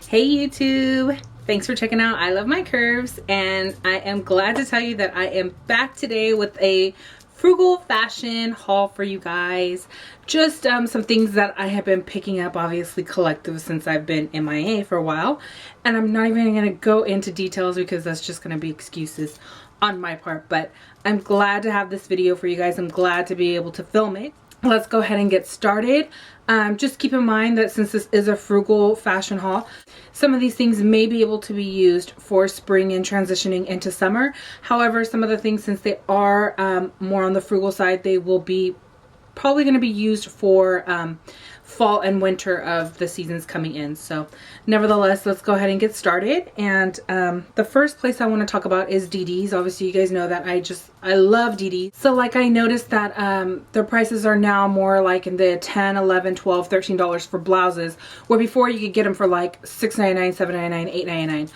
Hey YouTube! Thanks for checking out I Love My Curves, and I am glad to tell you that I am back today with a frugal fashion haul for you guys. Just some things that I have been picking up, obviously collective, since I've been MIA for a while. And I'm not even going to go into details because that's just going to be excuses on my part. But I'm glad to have this video for you guys. I'm glad to be able to film it. Let's go ahead and get started. Just keep in mind that since this is a frugal fashion haul, some of these things may be able to be used for spring and transitioning into summer. However, some of the things, since they are more on the frugal side, they will be probably going to be used for fall and winter of the seasons coming in. So nevertheless, let's go ahead and get started. And the first place I want to talk about is DD's. Obviously you guys know that I love DD. So like I noticed that their prices are now more like in the $10, $11, $12, $13 for blouses, where before you could get them for like $6.99, $7.99, $8.99.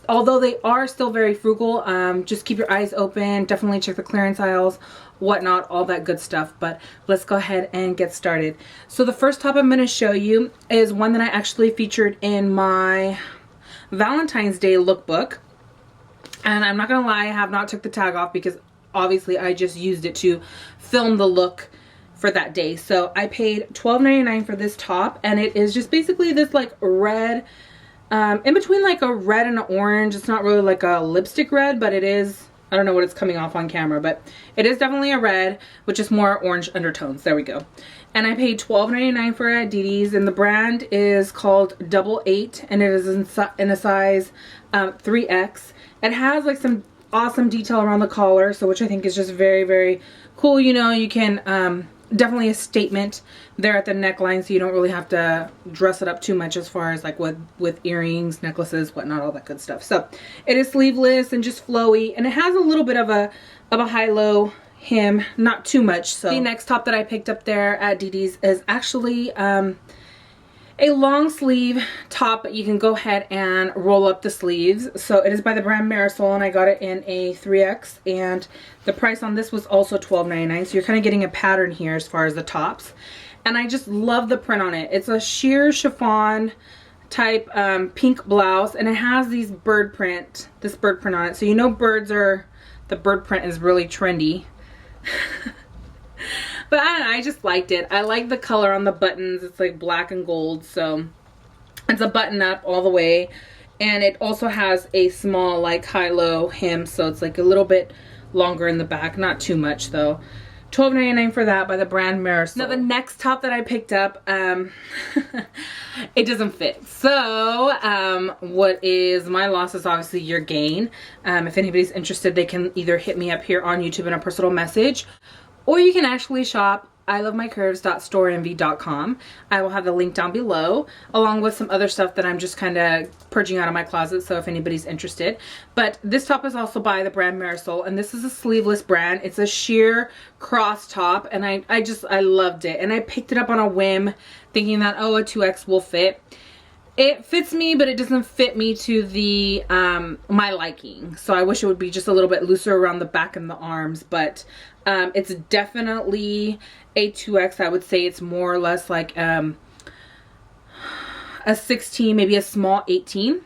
Although they are still very frugal, just keep your eyes open, definitely check the clearance aisles, whatnot, all that good stuff. But let's go ahead and get started. So the first top I'm going to show you is one that I actually featured in my Valentine's Day lookbook, and I'm not gonna lie, I have not took the tag off because obviously I just used it to film the look for that day. So I paid $12.99 for this top, and it is just basically this like red, in between like a red and an orange. It's not really like a lipstick red, but it is, I don't know what it's coming off on camera, but it is definitely a red, which is more orange undertones. There we go. And I paid $12.99 for it at DD's, and the brand is called Double 8, and it is in a size 3X. It has like some awesome detail around the collar, so which I think is just very, very cool. You know, you can definitely a statement there at the neckline, so you don't really have to dress it up too much as far as like with earrings, necklaces, whatnot, all that good stuff. So it is sleeveless and just flowy, and it has a little bit of a high-low hem, not too much. So the next top that I picked up there at DD's is actually a long sleeve top, but you can go ahead and roll up the sleeves. So it is by the brand Marisol, and I got it in a 3X, and the price on this was also $12.99. So you're kind of getting a pattern here as far as the tops, and I just love the print on it. It's a sheer chiffon type pink blouse, and it has this bird print on it. So you know the bird print is really trendy. But I just liked it. I like the color on the buttons. It's like black and gold, so it's a button up all the way, and it also has a small like high-low hem, so it's like a little bit longer in the back, not too much though. $12.99 for that by the brand Marisol. Now the next top that I picked up, it doesn't fit. So what is my loss is obviously your gain. If anybody's interested, they can either hit me up here on YouTube in a personal message, or you can actually shop eyeluvmycurvs.storeenvy.com. I will have the link down below, along with some other stuff that I'm just kind of purging out of my closet, so if anybody's interested. But this top is also by the brand Marisol, and this is a sleeveless brand. It's a sheer cross top, and I loved it. And I picked it up on a whim, thinking that, oh, a 2X will fit. It fits me, but it doesn't fit me to the my liking. So I wish it would be just a little bit looser around the back and the arms, but it's definitely a 2X. I would say it's more or less like a 16, maybe a small 18.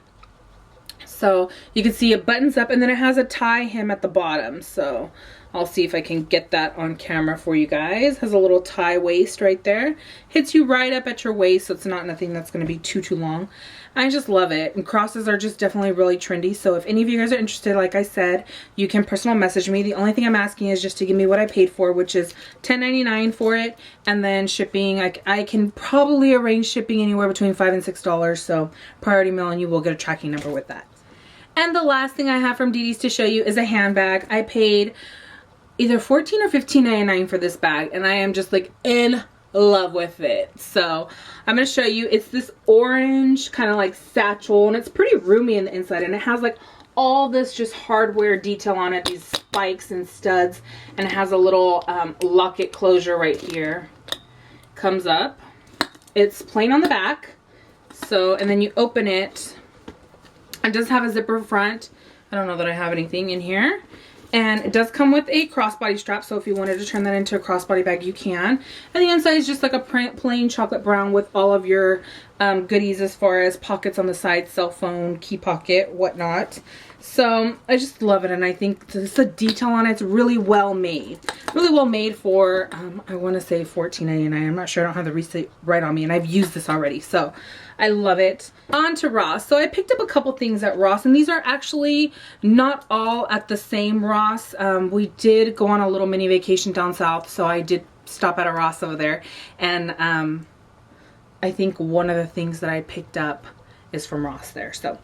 So you can see it buttons up, and then it has a tie hem at the bottom. So I'll see if I can get that on camera for you guys. Has a little tie waist right there. Hits you right up at your waist, so it's not nothing that's going to be too long. I just love it. And crosses are just definitely really trendy. So if any of you guys are interested, like I said, you can personal message me. The only thing I'm asking is just to give me what I paid for, which is $10.99 for it. And then shipping, I can probably arrange shipping anywhere between $5 and $6. So priority mail, and you will get a tracking number with that. And the last thing I have from DD's to show you is a handbag. I paid either $14 or $15.99 for this bag, and I am just like in love with it. So I'm going to show you. It's this orange kind of like satchel, and it's pretty roomy in the inside, and it has like all this just hardware detail on it, these spikes and studs, and it has a little locket closure right here. Comes up. It's plain on the back, so, and then you open it. It does have a zipper front. I don't know that I have anything in here. And it does come with a crossbody strap, so if you wanted to turn that into a crossbody bag, you can. And the inside is just like a plain chocolate brown with all of your goodies as far as pockets on the side, cell phone, key pocket, whatnot. So I just love it, and I think the detail on it's really well made. Really well made for, I want to say $14.99. I'm not sure, I don't have the receipt right on me, and I've used this already, so I love it. On to Ross. So I picked up a couple things at Ross, and these are actually not all at the same Ross. We did go on a little mini vacation down south, so I did stop at a Ross over there, and I think one of the things that I picked up is from Ross there. So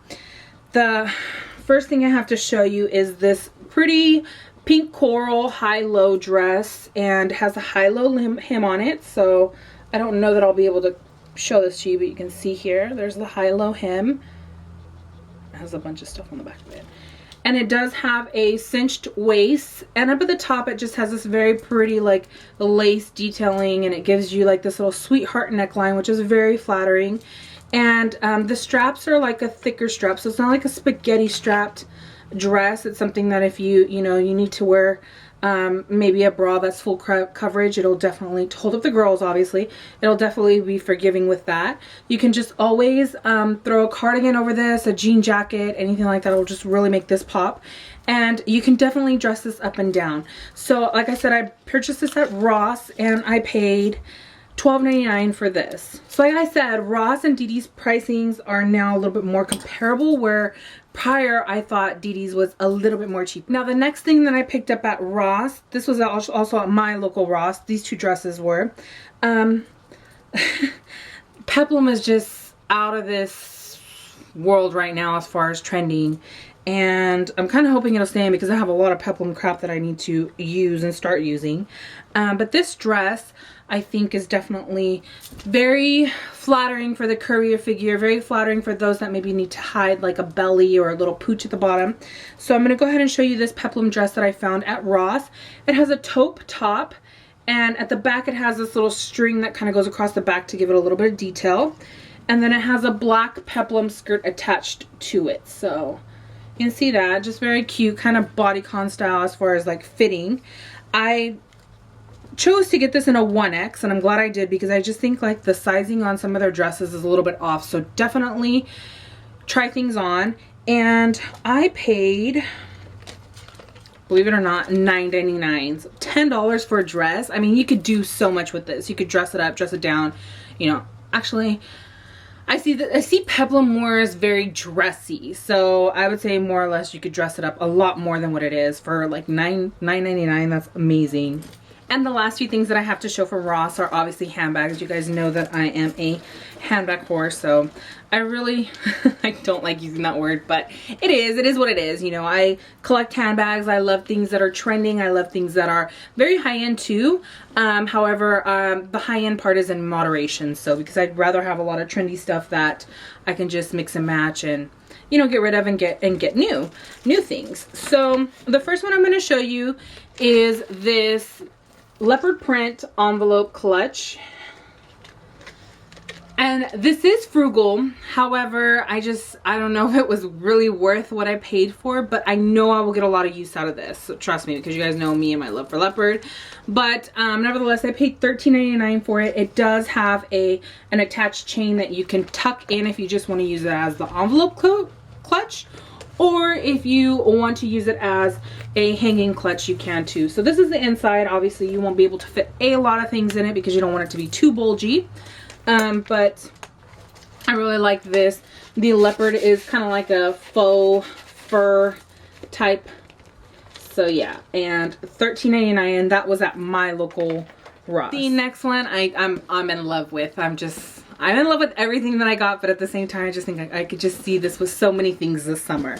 the first thing I have to show you is this pretty pink coral high-low dress, and has a high-low hem on it. So I don't know that I'll be able to show this to you, but you can see here, there's the high-low hem. It has a bunch of stuff on the back of it. And it does have a cinched waist, and up at the top it just has this very pretty like lace detailing, and it gives you like this little sweetheart neckline, which is very flattering. And the straps are like a thicker strap, so it's not like a spaghetti strapped dress. It's something that if you need to wear maybe a bra that's full coverage, it'll definitely hold up the girls. Obviously it'll definitely be forgiving with that. You can just always throw a cardigan over this, a jean jacket, anything like that will just really make this pop. And you can definitely dress this up and down. So like I said, I purchased this at Ross, and I paid $12.99 for this. So like I said, Ross and DD's pricings are now a little bit more comparable, where prior I thought DD's was a little bit more cheap. Now the next thing that I picked up at Ross, this was also at my local Ross, these two dresses were, Peplum is just out of this world right now as far as trending. And I'm kind of hoping it'll stay in, because I have a lot of Peplum crap that I need to use and start using. But this dress I think is definitely very flattering for the curvier figure, very flattering for those that maybe need to hide like a belly or a little pooch at the bottom. So I'm going to go ahead and show you this Peplum dress that I found at Ross. It has a taupe top, and at the back it has this little string that kind of goes across the back to give it a little bit of detail. And then it has a black Peplum skirt attached to it. So you can see that, just very cute, kind of bodycon style as far as like fitting. I chose to get this in a 1X, and I'm glad I did, because I just think like the sizing on some of their dresses is a little bit off. So definitely try things on. And I paid, believe it or not, $9.99. $10 for a dress. I mean, you could do so much with this. You could dress it up, dress it down, you know. Actually, I see Peplum more as very dressy, so I would say more or less you could dress it up a lot more than what it is for like $9.99. That's amazing. And the last few things that I have to show from Ross are obviously handbags. You guys know that I am a handbag whore, so I really, I don't like using that word, but it is what it is. You know, I collect handbags. I love things that are trending. I love things that are very high-end too. However, the high-end part is in moderation. So because I'd rather have a lot of trendy stuff that I can just mix and match and, you know, get rid of and get new things. So the first one I'm going to show you is this leopard print envelope clutch, and this is Frugal. However, I don't know if it was really worth what I paid for, but I know I will get a lot of use out of this, so trust me, because you guys know me and my love for leopard. But nevertheless, I paid $13.99 for it. It does have an attached chain that you can tuck in if you just want to use it as the envelope clutch, or if you want to use it as a hanging clutch, you can too. So this is the inside. Obviously you won't be able to fit a lot of things in it because you don't want it to be too bulgy, but I really like this. The leopard is kind of like a faux fur type. So yeah, and $13.99, and that was at my local Ross. The next one I'm in love with. I'm in love with everything that I got, but at the same time, I just think I could just see this with so many things this summer.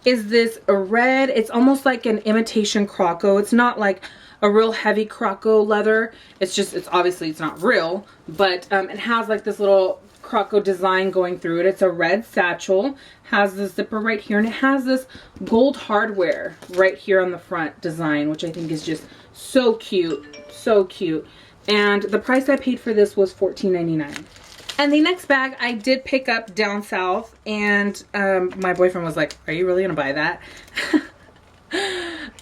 Is this a red? It's almost like an imitation croco. It's not like a real heavy croco leather. It's obviously it's not real, but it has like this little croco design going through it. It's a red satchel, has the zipper right here, and it has this gold hardware right here on the front design, which I think is just so cute, so cute. And the price I paid for this was $14.99. And the next bag I did pick up down south, and my boyfriend was like, are you really gonna buy that?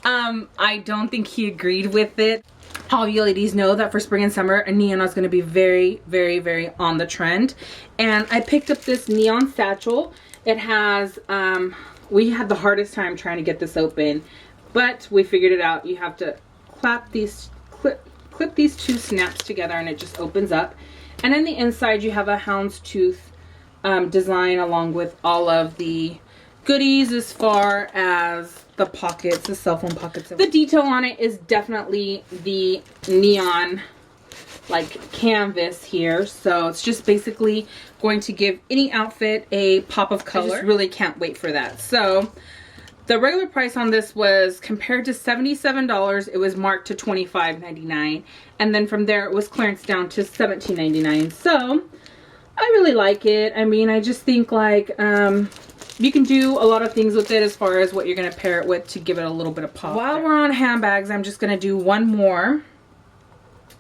I don't think he agreed with it. all of you ladies know that for spring and summer, a neon is going to be very, very, very on the trend. And I picked up this neon satchel. It has, we had the hardest time trying to get this open, but we figured it out. You have to clip these two snaps together and it just opens up. And in the inside you have a houndstooth design along with all of the goodies as far as the pockets, the cell phone pockets. The detail on it is definitely the neon like canvas here, so it's just basically going to give any outfit a pop of color. I just really can't wait for that. So the regular price on this was, compared to $77, it was marked to $25.99, and then from there it was clearance down to $17.99. So I really like it. I mean, I just think like you can do a lot of things with it as far as what you're going to pair it with to give it a little bit of pop. While we're on handbags, I'm just going to do one more.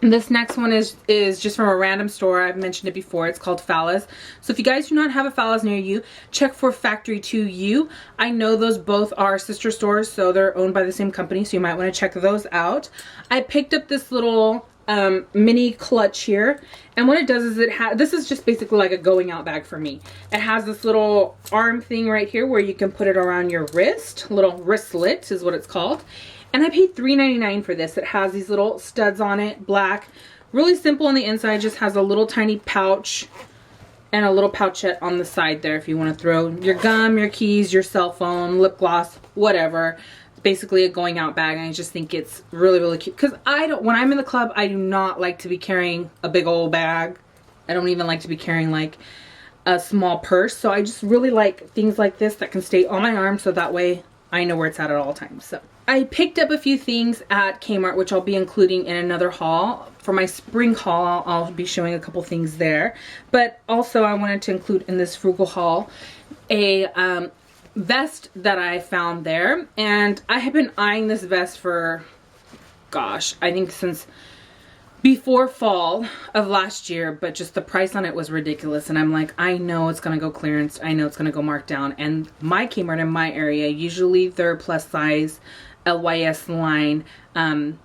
This next one is just from a random store. I've mentioned it before. It's called Fallas. So if you guys do not have a Fallas near you, check for Factory 2U. I know those both are sister stores, so they're owned by the same company, so you might want to check those out. I picked up this little mini clutch here, and what it does is this is just basically like a going out bag for me. It has this little arm thing right here where you can put it around your wrist. Little wristlet is what it's called. And I paid $3.99 for this. It has these little studs on it, black. Really simple on the inside, just has a little tiny pouch and a little pouchette on the side there if you want to throw your gum, your keys, your cell phone, lip gloss, whatever. It's basically a going out bag, and I just think it's really, really cute. Because when I'm in the club, I do not like to be carrying a big old bag. I don't even like to be carrying like a small purse. So I just really like things like this that can stay on my arm, so that way I know where it's at all times. So I picked up a few things at Kmart, which I'll be including in another haul. For my spring haul, I'll be showing a couple things there. But also I wanted to include in this Frugal haul a vest that I found there. And I have been eyeing this vest for, gosh, I think since before fall of last year, but just the price on it was ridiculous. And I'm like, I know it's going to go clearance. I know it's going to go marked down. And my Kmart in my area, usually their plus size LYS line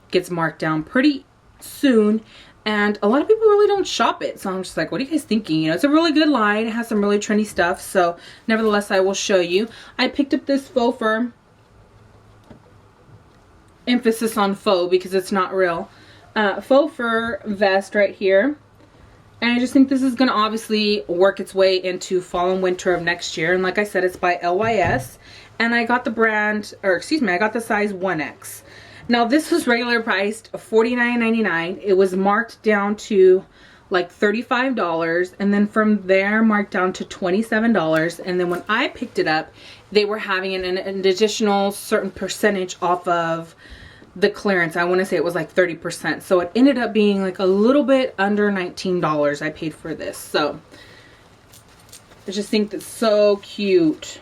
gets marked down pretty soon, and a lot of people really don't shop it. So I'm just like, what are you guys thinking? You know, it's a really good line. It has some really trendy stuff. So nevertheless, I will show you. I picked up this faux fur, emphasis on faux because it's not real, faux fur vest right here. And I just think this is going to obviously work its way into fall and winter of next year. And like I said, it's by LYS. And I got the brand, or excuse me, I got the size 1X. Now this was regular priced $49.99. It was marked down to like $35. And then from there marked down to $27. And then when I picked it up, they were having an additional certain percentage off of the clearance. I want to say it was like 30%. So it ended up being like a little bit under $19 I paid for this. So I just think that's so cute.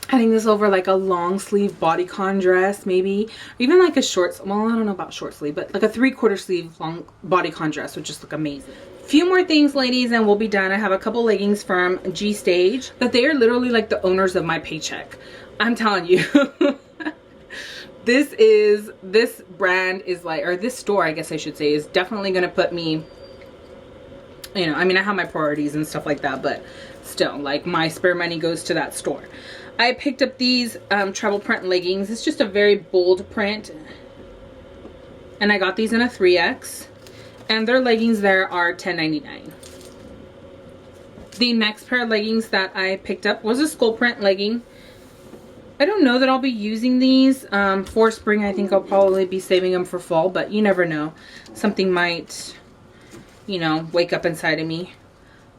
I think this over like a long sleeve bodycon dress, maybe, or even like a short, well, I don't know about short sleeve, but like a 3/4 sleeve long bodycon dress would just look amazing. Few more things, ladies, and we'll be done. I have a couple leggings from G Stage that they are literally like the owners of my paycheck. I'm telling you. This brand is like, or this store, I guess I should say, is definitely going to put me, you know, I mean, I have my priorities and stuff like that, but still, like, my spare money goes to that store. I picked up these travel print leggings. It's just a very bold print, and I got these in a 3X, and their leggings there are $10.99. The next pair of leggings that I picked up was a skull print legging. I don't know that I'll be using these for spring. I think I'll probably be saving them for fall, but you never know. Something might, you know, wake up inside of me.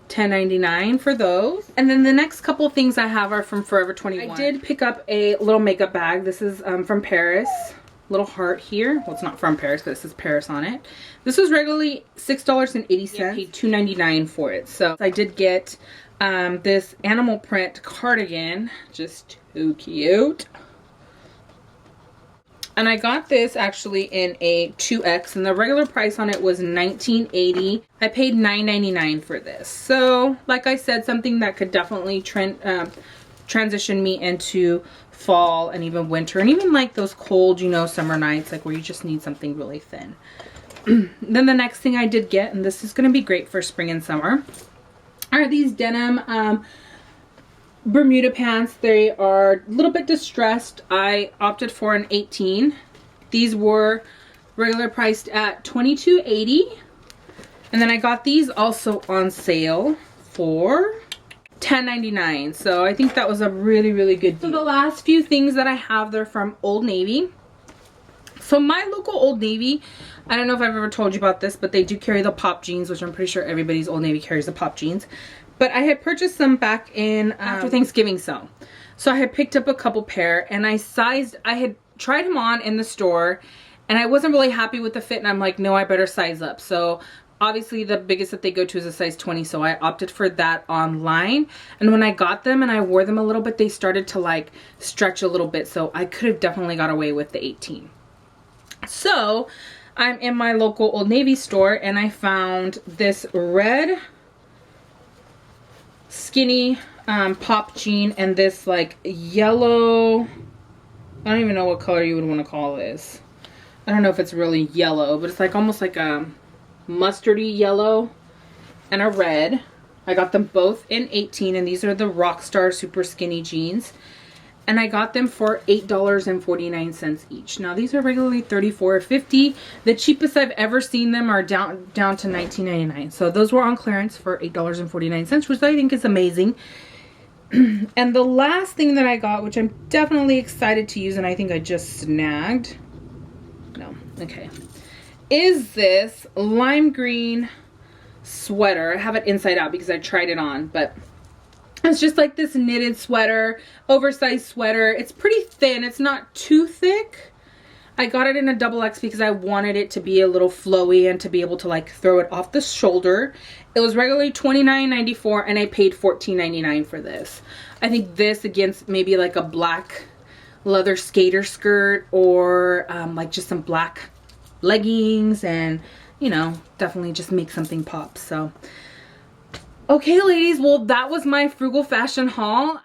$10.99 for those. And then the next couple of things I have are from Forever 21. I did pick up a little makeup bag. This is from Paris. Little heart here. Well, it's not from Paris, but it says Paris on it. This was regularly $6.80. I paid $2.99 for it. So I did get this animal print cardigan. Just too cute. And I got this actually in a 2X, and the regular price on it was $19.80. I paid $9.99 for this. So, like I said, something that could definitely transition me into fall and even winter, and even like those cold, you know, summer nights, like where you just need something really thin. Then the next thing I did get, and this is going to be great for spring and summer, are these denim Bermuda pants. They are a little bit distressed. I opted for an 18. These were regular priced at $22.80. And then I got these also on sale for $10.99. So I think that was a really, really good deal. So the last few things that I have, they're from Old Navy. So my local Old Navy, I don't know if I've ever told you about this, but they do carry the pop jeans, which I'm pretty sure everybody's Old Navy carries the pop jeans. But I had purchased them back in after Thanksgiving sale. So I had picked up a couple pair, and I had tried them on in the store, and I wasn't really happy with the fit, and I'm like, no, I better size up. So obviously the biggest that they go to is a size 20, so I opted for that online. And when I got them and I wore them a little bit, they started to like stretch a little bit, so I could have definitely got away with the 18. So I'm in my local Old Navy store, and I found this red skinny pop jean and this like yellow, I don't even know what color you would want to call this. I don't know if it's really yellow, but it's like almost like a mustardy yellow and a red. I got them both in 18, and these are the Rockstar super skinny jeans, and I got them for $8.49 each. Now these are regularly $34.50. The cheapest I've ever seen them are down to $19.99. So those were on clearance for $8.49, which I think is amazing. And the last thing that I got, which I'm definitely excited to use, and I think I just snagged, no, okay, is this lime green sweater. I have it inside out because I tried it on, but it's just like this knitted sweater, oversized sweater. It's pretty thin. It's not too thick. I got it in a XX because I wanted it to be a little flowy and to be able to like throw it off the shoulder. It was regularly $29.94, and I paid $14.99 for this. I think this against maybe like a black leather skater skirt, or like just some black leggings, and you know, definitely just make something pop. So okay, ladies, well, that was my frugal fashion haul.